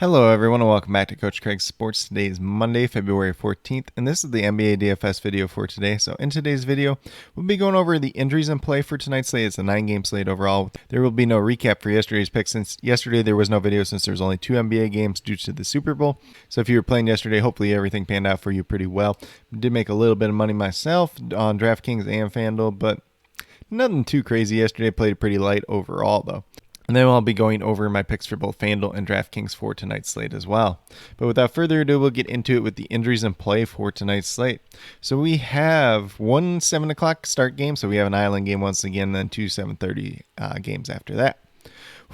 Hello everyone and welcome back to Coach Craig's Sports. Today is Monday, February 14th, and this is the NBA DFS video for today. So in today's video, we'll be going over the injuries in play for tonight's slate. It's a 9-game slate overall. There will be no recap for yesterday's picks since yesterday there was no video since there was only 2 NBA games due to the Super Bowl. So if you were playing yesterday, hopefully everything panned out for you pretty well. Did make a little bit of money myself on DraftKings and FanDuel, but nothing too crazy yesterday. Played pretty light overall though. And then I'll be going over my picks for both FanDuel and DraftKings for tonight's slate as well. But without further ado, we'll get into it with the injuries in play for tonight's slate. So we have one 7 o'clock start game. So we have an Island game once again, then two 7:30 games after that.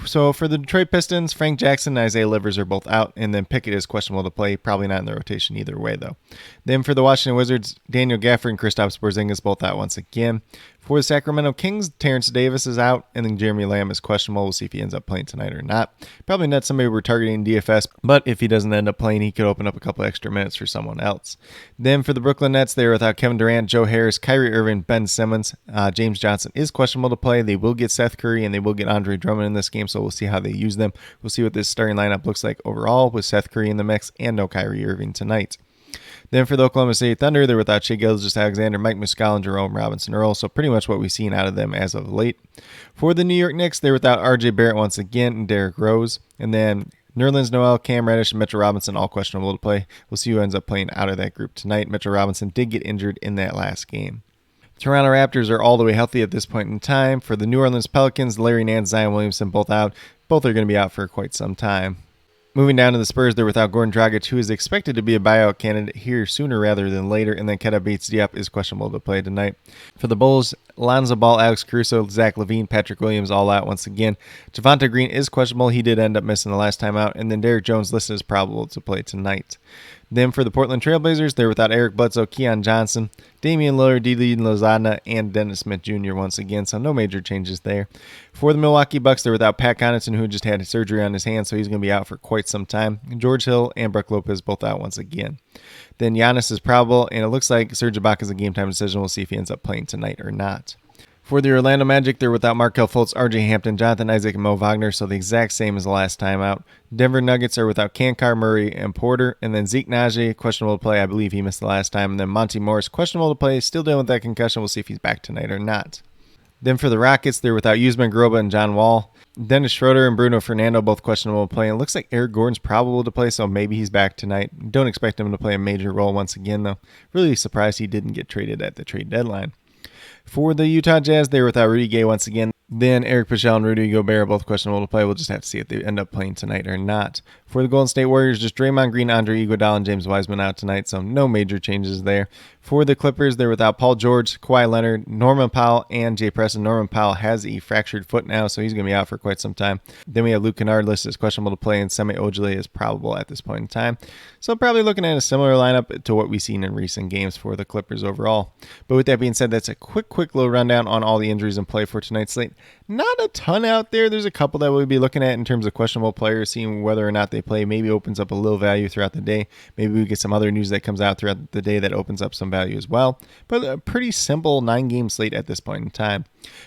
So for the Detroit Pistons, Frank Jackson and Isaiah Livers are both out, and then Pickett is questionable to play. Probably not in the rotation either way, though. Then for the Washington Wizards, Daniel Gafford and Kristaps Porzingis both out once again. For the Sacramento Kings, Terrence Davis is out, and then Jeremy Lamb is questionable. We'll see if he ends up playing tonight or not. Probably not somebody we're targeting in DFS, but if he doesn't end up playing, he could open up a couple extra minutes for someone else. Then for the Brooklyn Nets, they are without Kevin Durant, Joe Harris, Kyrie Irving, Ben Simmons. James Johnson is questionable to play. They will get Seth Curry, and they will get Andre Drummond in this game, so we'll see how they use them. We'll see what this starting lineup looks like overall with Seth Curry in the mix and no Kyrie Irving tonight. Then for the Oklahoma City Thunder, they're without Shai Gilgeous-Alexander, Mike Muscala, and Jerome Robinson-Earl, so pretty much what we've seen out of them as of late. For the New York Knicks, they're without R.J. Barrett once again and Derrick Rose, and then Nerlens Noel, Cam Reddish, and Mitchell Robinson all questionable to play. We'll see who ends up playing out of that group tonight. Mitchell Robinson did get injured in that last game. Toronto Raptors are all the way healthy at this point in time. For the New Orleans Pelicans, Larry Nance, Zion Williamson both out. Both are going to be out for quite some time. Moving down to the Spurs, they're without Goran Dragic, who is expected to be a buyout candidate here sooner rather than later, and then Keita Bates-Diop is questionable to play tonight. For the Bulls, Lonzo Ball, Alex Caruso, Zach LaVine, Patrick Williams all out once again. Javonte Green is questionable. He did end up missing the last time out, and then Derrick Jones listed as probable to play tonight. Then for the Portland Trailblazers, they're without Eric Bledsoe, Keon Johnson, Damian Lillard, Didi Lozada, and Dennis Smith Jr. once again, so no major changes there. For the Milwaukee Bucks, they're without Pat Connaughton, who just had surgery on his hand, so he's going to be out for quite some time. George Hill and Brook Lopez both out once again. Then Giannis is probable, and it looks like Serge Ibaka is a game-time decision. We'll see if he ends up playing tonight or not. For the Orlando Magic, they're without Markelle Fultz, R.J. Hampton, Jonathan Isaac, and Mo Wagner, so the exact same as the last time out. Denver Nuggets are without Kankar, Murray, and Porter, and then Zeke Naji, questionable to play. I believe he missed the last time. And then Monty Morris, questionable to play, still dealing with that concussion. We'll see if he's back tonight or not. Then for the Rockets, they're without Usman Garuba and John Wall. Dennis Schroeder and Bruno Fernando, both questionable to play. It looks like Eric Gordon's probable to play, so maybe he's back tonight. Don't expect him to play a major role once again, though. Really surprised he didn't get traded at the trade deadline. For the Utah Jazz, they're without Rudy Gay once again. Then Eric Paschall and Rudy Gobert are both questionable to play. We'll just have to see if they end up playing tonight or not. For the Golden State Warriors, just Draymond Green, Andre Iguodala, and James Wiseman out tonight, so no major changes there. For the Clippers, they're without Paul George, Kawhi Leonard, Norman Powell, and Jay Preston. Norman Powell has a fractured foot now, so he's going to be out for quite some time. Then we have Luke Kennard listed as questionable to play, and Semi Ojeleye is probable at this point in time. So probably looking at a similar lineup to what we've seen in recent games for the Clippers overall. But with that being said, that's a quick little rundown on all the injuries in play for tonight's slate. Not a ton out there. There's a couple that we'll be looking at in terms of questionable players, seeing whether or not they play. Maybe opens up a little value throughout the day. Maybe we get some other news that comes out throughout the day that opens up some value as well. But a pretty simple 9-game slate at this point in time.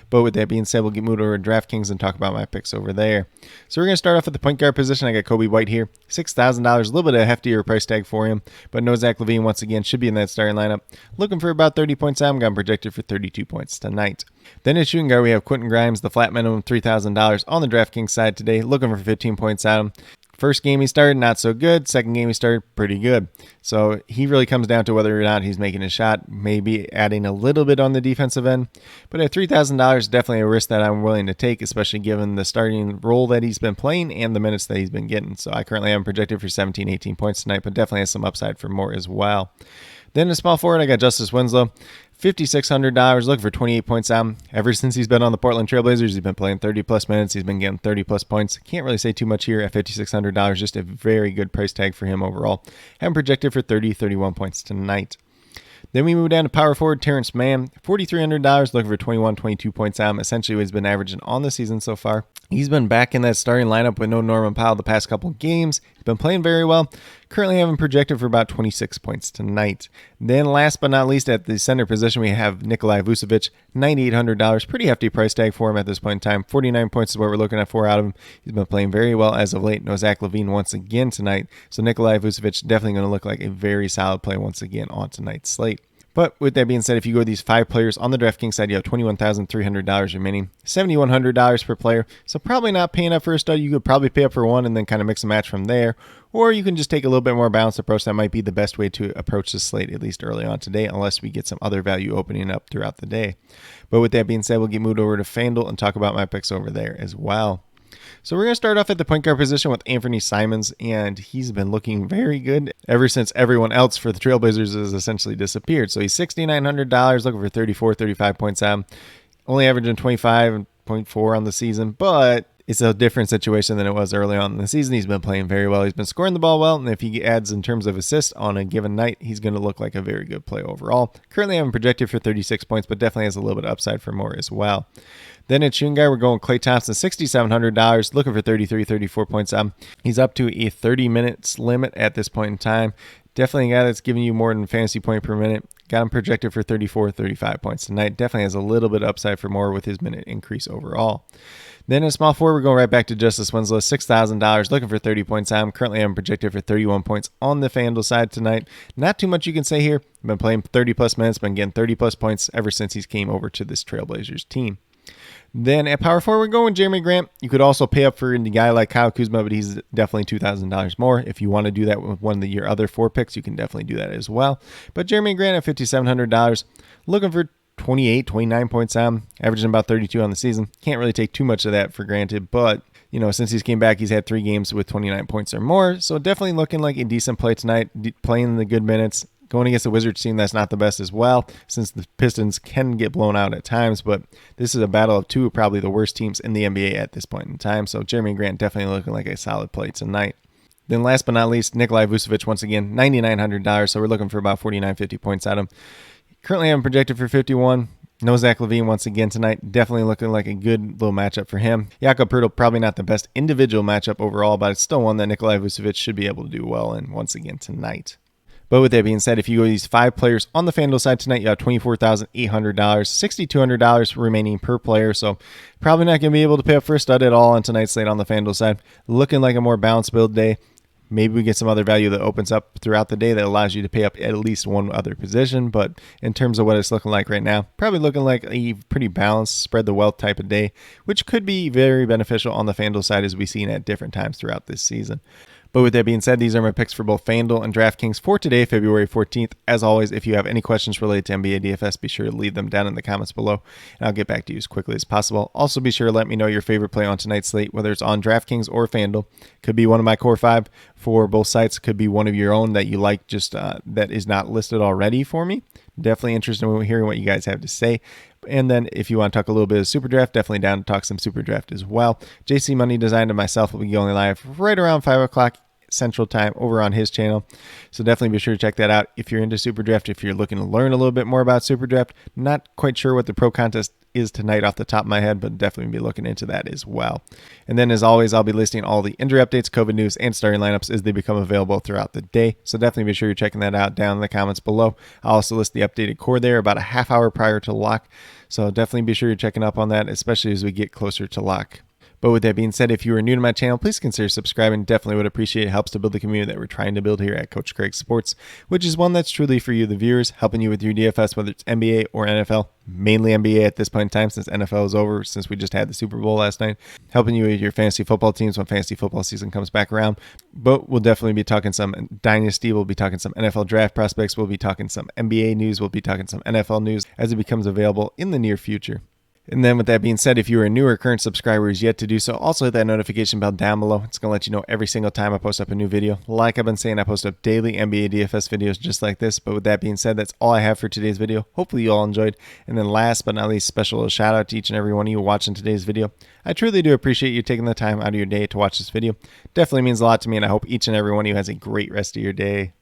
But with that being said, we'll get moved over to DraftKings and talk about my picks over there. So we're going to start off at the point guard position. I got Kobe White here. $6,000, a little bit of a heftier price tag for him. But no Zach LaVine once again, should be in that starting lineup. Looking for about 30 points out. I'm going projected for 32 points tonight. Then at shooting guard, we have Quentin Grimes, the flat minimum $3,000 on the DraftKings side today. Looking for 15 points out of him. First game he started, not so good. Second game he started, pretty good. So he really comes down to whether or not he's making a shot, maybe adding a little bit on the defensive end. But at $3,000, definitely a risk that I'm willing to take, especially given the starting role that he's been playing and the minutes that he's been getting. So I currently have him projected for 17, 18 points tonight, but definitely has some upside for more as well. Then in small forward, I got Justice Winslow. $5,600, looking for 28 points out. Ever since he's been on the Portland Trailblazers, he's been playing 30-plus minutes. He's been getting 30-plus points. Can't really say too much here at $5,600. Just a very good price tag for him overall. I'm projected for 30, 31 points tonight. Then we move down to power forward Terrence Mann. $4,300, looking for 21, 22 points out. Essentially what he's been averaging on the season so far. He's been back in that starting lineup with no Norman Powell the past couple games. He's been playing very well. Currently having projected for about 26 points tonight. Then last but not least, at the center position, we have Nikolai Vucevic, $9,800. Pretty hefty price tag for him at this point in time. 49 points is what we're looking at for out of him. He's been playing very well as of late. No Zach LaVine once again tonight. So Nikolai Vucevic definitely going to look like a very solid play once again on tonight's slate. But with that being said, if you go to these 5 players on the DraftKings side, you have $21,300 remaining, $7,100 per player. So probably not paying up for a stud. You could probably pay up for one and then kind of mix and match from there. Or you can just take a little bit more balanced approach. That might be the best way to approach the slate, at least early on today, unless we get some other value opening up throughout the day. But with that being said, we'll get moved over to FanDuel and talk about my picks over there as well. So we're going to start off at the point guard position with Anthony Simons, and he's been looking very good ever since everyone else for the Trailblazers has essentially disappeared. So he's $6,900, looking for 34, 35 points out, only averaging 25.4 on the season, but it's a different situation than it was early on in the season. He's been playing very well. He's been scoring the ball well, and if he adds in terms of assists on a given night, he's going to look like a very good play overall. Currently having projected for 36 points, but definitely has a little bit of upside for more as well. Then at shooting guard, we're going Klay Thompson, $6,700, looking for 33, 34 points. He's up to a 30 minutes limit at this point in time. Definitely a guy that's giving you more than fantasy point per minute. Got him projected for 34, 35 points tonight. Definitely has a little bit of upside for more with his minute increase overall. Then in small forward, we're going right back to Justice Winslow, $6,000, looking for 30 points. I'm currently projected for 31 points on the FanDuel side tonight. Not too much you can say here. Been playing 30-plus minutes, been getting 30-plus points ever since he's came over to this Trailblazers team. Then at power forward, we're going Jeremy Grant. You could also pay up for a guy like Kyle Kuzma, but he's definitely $2,000 more. If you want to do that with one of your other 4 picks, you can definitely do that as well. But Jeremy Grant at $5,700, looking for 28, 29 points averaging about 32 on the season. Can't really take too much of that for granted, but since he's came back, he's had 3 games with 29 points or more. So definitely looking like a decent play tonight, playing the good minutes. Going against the Wizards team that's not the best as well, since the Pistons can get blown out at times, but this is a battle of 2 probably the worst teams in the NBA at this point in time. So Jeremy Grant definitely looking like a solid play tonight. Then last but not least, Nikolai Vucevic once again, $9,900. So we're looking for about 49, 50 points out of him. Currently I'm projected for 51. No Zach LaVine once again tonight. Definitely looking like a good little matchup for him. Jakob Poeltl, probably not the best individual matchup overall, but it's still one that Nikolai Vucevic should be able to do well in once again tonight. But with that being said, if you go to these 5 players on the FanDuel side tonight, you have $24,800, $6,200 remaining per player. So probably not going to be able to pay up for a stud at all on tonight's slate on the FanDuel side. Looking like a more balanced build day. Maybe we get some other value that opens up throughout the day that allows you to pay up at least one other position. But in terms of what it's looking like right now, probably looking like a pretty balanced spread the wealth type of day, which could be very beneficial on the FanDuel side as we've seen at different times throughout this season. But with that being said, these are my picks for both FanDuel and DraftKings for today, February 14th. As always, if you have any questions related to NBA DFS, be sure to leave them down in the comments below, and I'll get back to you as quickly as possible. Also, be sure to let me know your favorite play on tonight's slate, whether it's on DraftKings or FanDuel. Could be one of my core 5 for both sites. Could be one of your own that you like, just that is not listed already for me. Definitely interested in hearing what you guys have to say. And then if you want to talk a little bit of Super Draft, definitely down to talk some Super Draft as well. JC Money Designed and myself will be going live right around 5 o'clock Central Time over on his channel. So definitely be sure to check that out if you're into Super Draft, if you're looking to learn a little bit more about Super Draft. Not quite sure what the pro contest is tonight off the top of my head, but definitely be looking into that as well. And then as always, I'll be listing all the injury updates, COVID news, and starting lineups as they become available throughout the day. So definitely be sure you're checking that out down in the comments below. I'll also list the updated core there about a half hour prior to lock. So definitely be sure you're checking up on that, especially as we get closer to lock. But with that being said, if you are new to my channel, please consider subscribing. Definitely would appreciate it. It helps to build the community that we're trying to build here at Coach Craig Sports, which is one that's truly for you, the viewers, helping you with your DFS, whether it's NBA or NFL. Mainly NBA at this point in time, since NFL is over, since we just had the Super Bowl last night. Helping you with your fantasy football teams when fantasy football season comes back around. But we'll definitely be talking some Dynasty. We'll be talking some NFL draft prospects. We'll be talking some NBA news. We'll be talking some NFL news as it becomes available in the near future. And then with that being said, if you are a new or current subscriber who's yet to do so, also hit that notification bell down below. It's going to let you know every single time I post up a new video. Like I've been saying, I post up daily NBA DFS videos just like this. But with that being said, that's all I have for today's video. Hopefully you all enjoyed. And then last but not least, special shout out to each and every one of you watching today's video. I truly do appreciate you taking the time out of your day to watch this video. Definitely means a lot to me, and I hope each and every one of you has a great rest of your day.